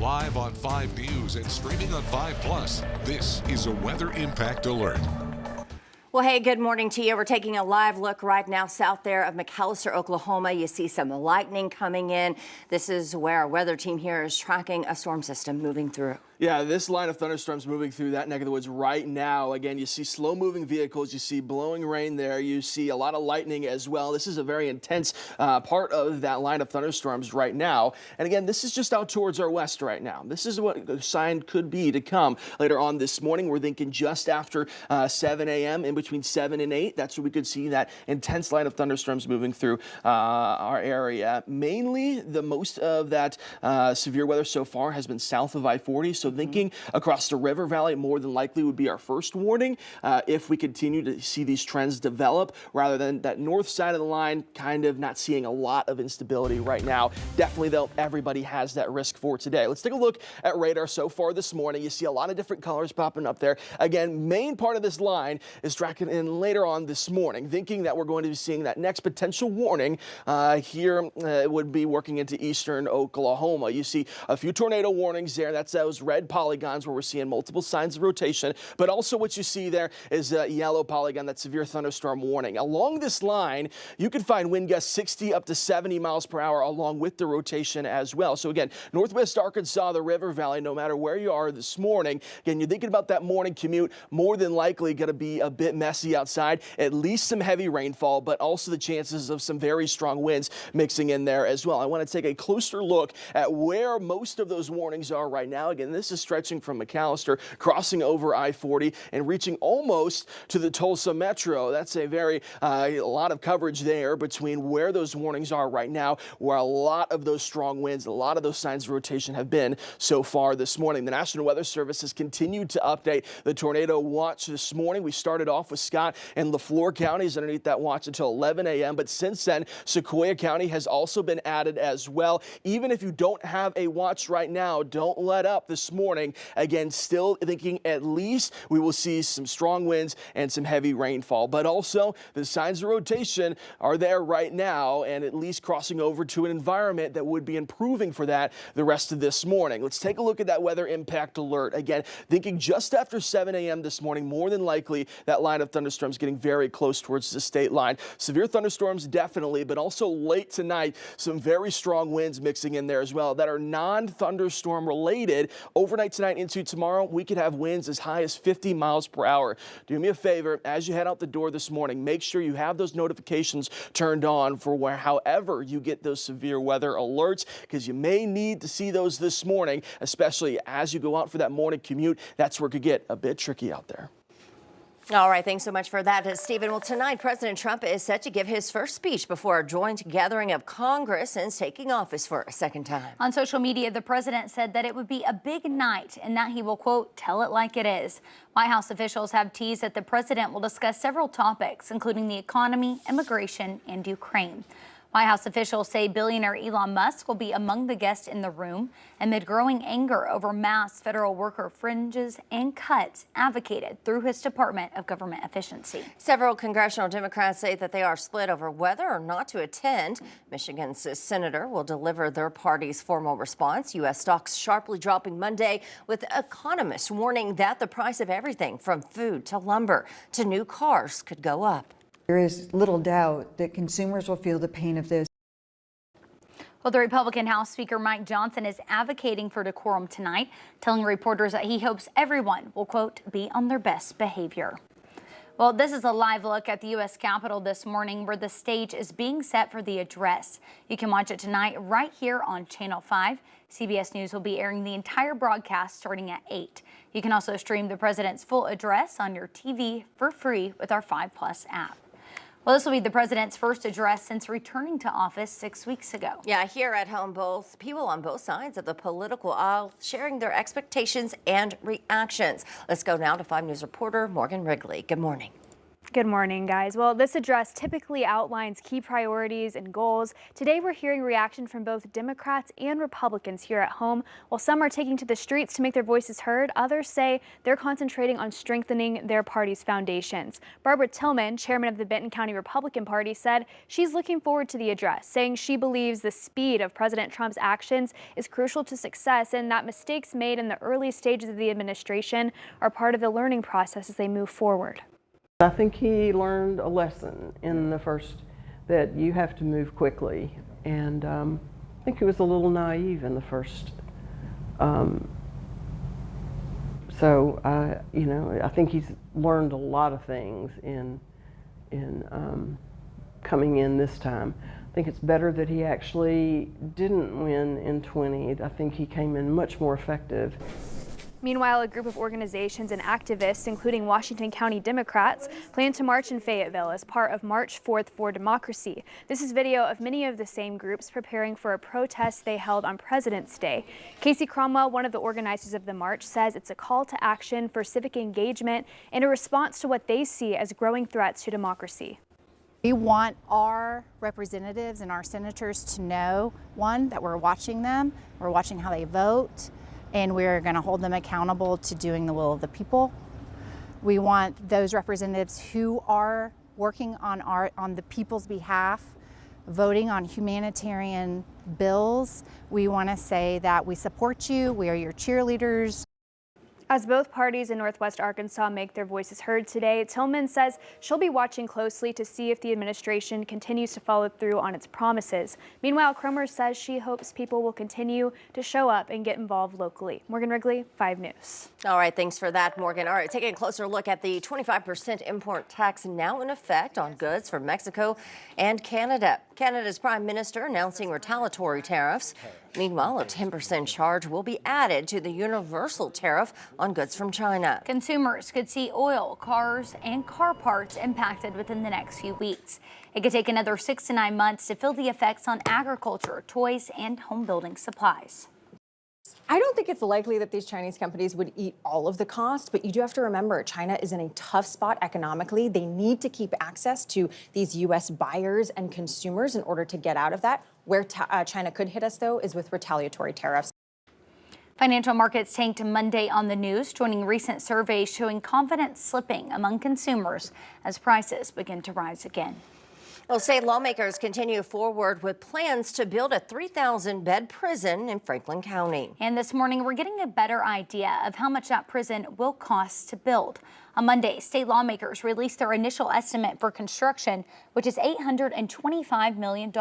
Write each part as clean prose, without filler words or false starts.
Live on 5 News and streaming on 5 Plus, this is a Weather Impact Alert. Well, hey, good morning to you. We're taking a live look right now south there of McAlester, Oklahoma. You see some lightning coming in. This is where our weather team here is tracking a storm system moving through. Yeah, this line of thunderstorms moving through that neck of the woods right now. Again, you see slow-moving vehicles. You see blowing rain there. You see a lot of lightning as well. This is a very intense part of that line of thunderstorms right now. And again, this is just out towards our west right now. This is what the sign could be to come later on this morning. We're thinking just after 7 a.m. in between 7 and 8. That's where we could see that intense line of thunderstorms moving through our area. Mainly, the most of that severe weather so far has been south of I-40. So thinking across the river valley more than likely would be our first warning if we continue to see these trends develop, rather than that north side of the line kind of not seeing a lot of instability right now. Definitely, though, everybody has that risk for today. Let's take a look at radar so far this morning. You see a lot of different colors popping up there. Again, main part of this line is tracking in later on this morning, thinking that we're going to be seeing that next potential warning here would be working into eastern Oklahoma. You see a few tornado warnings there. That's those red polygons where we're seeing multiple signs of rotation, but also what you see there is a yellow polygon, that severe thunderstorm warning. Along this line, you can find wind gusts 60 up to 70 miles per hour along with the rotation as well. So again, northwest Arkansas, the river valley, no matter where you are this morning, again, you're thinking about that morning commute, more than likely going to be a bit messy outside, at least some heavy rainfall, but also the chances of some very strong winds mixing in there as well. I want to take a closer look at where most of those warnings are right now. Again, this is stretching from McAlester, crossing over I-40 and reaching almost to the Tulsa Metro. That's a very a lot of coverage there between where those warnings are right now, where a lot of those strong winds, a lot of those signs of rotation have been so far this morning. The National Weather Service has continued to update the tornado watch this morning. We started off with Scott and LaFleur counties underneath that watch until 11 a.m. But since then, Sequoia County has also been added as well. Even if you don't have a watch right now, don't let up this morning. Again, still thinking at least we will see some strong winds and some heavy rainfall. But also, the signs of rotation are there right now, and at least crossing over to an environment that would be improving for that the rest of this morning. Let's take a look at that weather impact alert. Again, thinking just after 7 a.m. this morning, more than likely that line of thunderstorms getting very close towards the state line. Severe thunderstorms definitely, but also late tonight, some very strong winds mixing in there as well that are non-thunderstorm related. Overnight tonight into tomorrow, we could have winds as high as 50 miles per hour. Do me a favor, as you head out the door this morning, make sure you have those notifications turned on for however you get those severe weather alerts, because you may need to see those this morning, especially as you go out for that morning commute. That's where it could get a bit tricky out there. All right, thanks so much for that, Stephen. Well, tonight, President Trump is set to give his first speech before a joint gathering of Congress since taking office for a second time. On social media, the president said that it would be a big night and that he will, quote, tell it like it is. White House officials have teased that the president will discuss several topics, including the economy, immigration, and Ukraine. White House officials say billionaire Elon Musk will be among the guests in the room amid growing anger over mass federal worker fringes and cuts advocated through his Department of Government Efficiency. Several congressional Democrats say that they are split over whether or not to attend. Michigan's senator will deliver their party's formal response. U.S. stocks sharply dropping Monday, with economists warning that the price of everything from food to lumber to new cars could go up. There is little doubt that consumers will feel the pain of this. Well, the Republican House Speaker Mike Johnson is advocating for decorum tonight, telling reporters that he hopes everyone will, quote, be on their best behavior. Well, this is a live look at the U.S. Capitol this morning, where the stage is being set for the address. You can watch it tonight right here on Channel 5. CBS News will be airing the entire broadcast starting at 8. You can also stream the president's full address on your TV for free with our 5 Plus app. Well, this will be the president's first address since returning to office 6 weeks ago. Yeah, here at home, both people on both sides of the political aisle sharing their expectations and reactions. Let's go now to 5 News reporter Morgan Wrigley. Good morning. Good morning, guys. Well, this address typically outlines key priorities and goals. Today, we're hearing reaction from both Democrats and Republicans here at home. While some are taking to the streets to make their voices heard, others say they're concentrating on strengthening their party's foundations. Barbara Tillman, chairman of the Benton County Republican Party, said she's looking forward to the address, saying she believes the speed of President Trump's actions is crucial to success and that mistakes made in the early stages of the administration are part of the learning process as they move forward. I think he learned a lesson in the first, that you have to move quickly, and I think he was a little naive in the first. I think he's learned a lot of things in coming in this time. I think it's better that he actually didn't win in 20. I think he came in much more effective. Meanwhile, a group of organizations and activists, including Washington County Democrats, plan to march in Fayetteville as part of March 4th for Democracy. This is video of many of the same groups preparing for a protest they held on President's Day. Casey Cromwell, one of the organizers of the march, says it's a call to action for civic engagement and a response to what they see as growing threats to democracy. We want our representatives and our senators to know, one, that we're watching them, we're watching how they vote, and we're going to hold them accountable to doing the will of the people. We want those representatives who are working on the people's behalf, voting on humanitarian bills. We want to say that we support you, we are your cheerleaders. As both parties in Northwest Arkansas make their voices heard today, Tillman says she'll be watching closely to see if the administration continues to follow through on its promises. Meanwhile, Cromer says she hopes people will continue to show up and get involved locally. Morgan Wrigley, 5 News. All right, thanks for that, Morgan. All right, taking a closer look at the 25% import tax now in effect on goods from Mexico and Canada. Canada's Prime Minister announcing retaliatory tariffs. Meanwhile, a 10% charge will be added to the universal tariff on goods from China. Consumers could see oil, cars, and car parts impacted within the next few weeks. It could take another 6 to 9 months to feel the effects on agriculture, toys, and home building supplies. I don't think it's likely that these Chinese companies would eat all of the cost, but you do have to remember China is in a tough spot economically. They need to keep access to these U.S. buyers and consumers in order to get out of that. Where China could hit us, though, is with retaliatory tariffs. Financial markets tanked Monday on the news, joining recent surveys showing confidence slipping among consumers as prices begin to rise again. Well, state lawmakers continue forward with plans to build a 3,000-bed prison in Franklin County. And this morning, we're getting a better idea of how much that prison will cost to build. On Monday, state lawmakers released their initial estimate for construction, which is $825 million.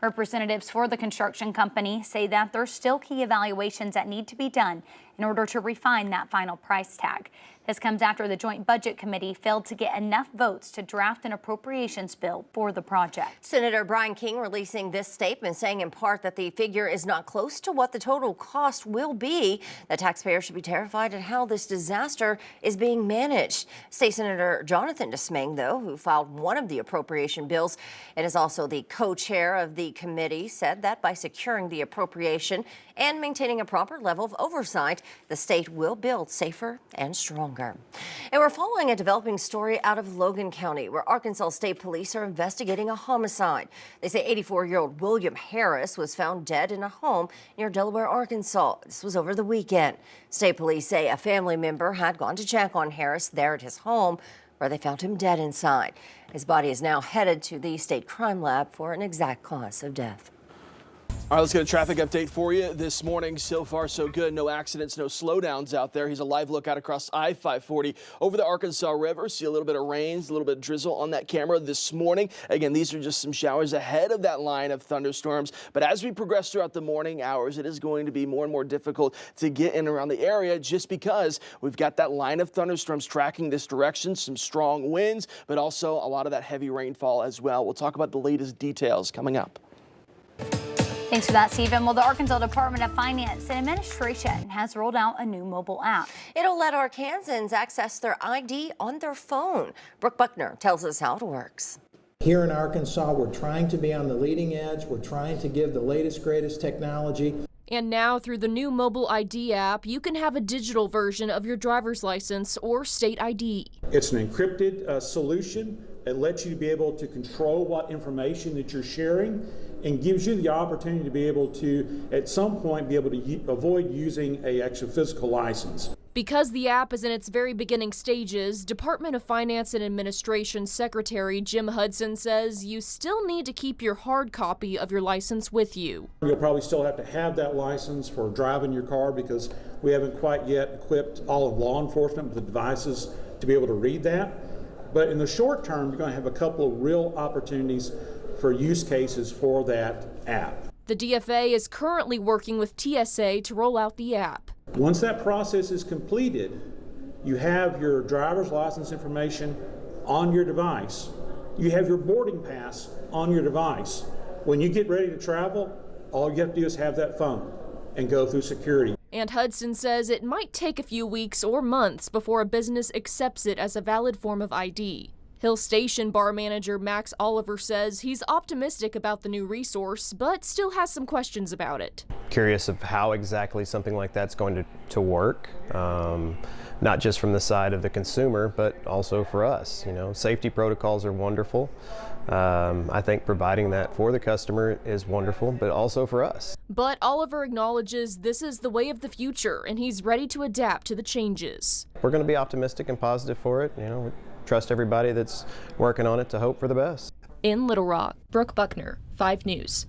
Representatives for the construction company say that there's still key evaluations that need to be done in order to refine that final price tag. This comes after the Joint Budget Committee failed to get enough votes to draft an appropriations bill for the project. Senator Brian King releasing this statement, saying in part that the figure is not close to what the total cost will be. The taxpayers should be terrified at how this disaster is being managed. State Senator Jonathan Desmang, though, who filed one of the appropriation bills and is also the co-chair of the committee, said that by securing the appropriation and maintaining a proper level of oversight, the state will build safer and stronger. And we're following a developing story out of Logan County, where Arkansas State Police are investigating a homicide. They say 84-year-old William Harris was found dead in a home near Delaware, Arkansas. This was over the weekend. State Police say a family member had gone to check on Harris there at his home, where they found him dead inside. His body is now headed to the state crime lab for an exact cause of death. All right, let's get a traffic update for you this morning. So far, so good. No accidents, no slowdowns out there. Here's a live look out across I-540 over the Arkansas River. See a little bit of rains, a little bit of drizzle on that camera this morning. Again, these are just some showers ahead of that line of thunderstorms. But as we progress throughout the morning hours, it is going to be more and more difficult to get in around the area just because we've got that line of thunderstorms tracking this direction, some strong winds, but also a lot of that heavy rainfall as well. We'll talk about the latest details coming up. Thanks for that, Stephen. Well, the Arkansas Department of Finance and Administration has rolled out a new mobile app. It'll let Arkansans access their ID on their phone. Brooke Buckner tells us how it works. Here in Arkansas, we're trying to be on the leading edge. We're trying to give the latest, greatest technology. And now, through the new mobile ID app, you can have a digital version of your driver's license or state ID. It's an encrypted solution. It lets you be able to control what information that you're sharing and gives you the opportunity to be able to, at some point, be able to avoid using a actual physical license. Because the app is in its very beginning stages, Department of Finance and Administration Secretary Jim Hudson says you still need to keep your hard copy of your license with you. You'll probably still have to have that license for driving your car because we haven't quite yet equipped all of law enforcement with the devices to be able to read that. But in the short term, you're going to have a couple of real opportunities for use cases for that app. The DFA is currently working with TSA to roll out the app. Once that process is completed, you have your driver's license information on your device. You have your boarding pass on your device. When you get ready to travel, all you have to do is have that phone and go through security. And Hudson says it might take a few weeks or months before a business accepts it as a valid form of ID. Hill Station bar manager Max Oliver says he's optimistic about the new resource, but still has some questions about it. Curious of how exactly something like that's going to work, not just from the side of the consumer, but also for us. You know, safety protocols are wonderful. I think providing that for the customer is wonderful, but also for us. But Oliver acknowledges this is the way of the future, and he's ready to adapt to the changes. We're going to be optimistic and positive for it. You know, we trust everybody that's working on it to hope for the best. In Little Rock, Brooke Buckner, 5 News.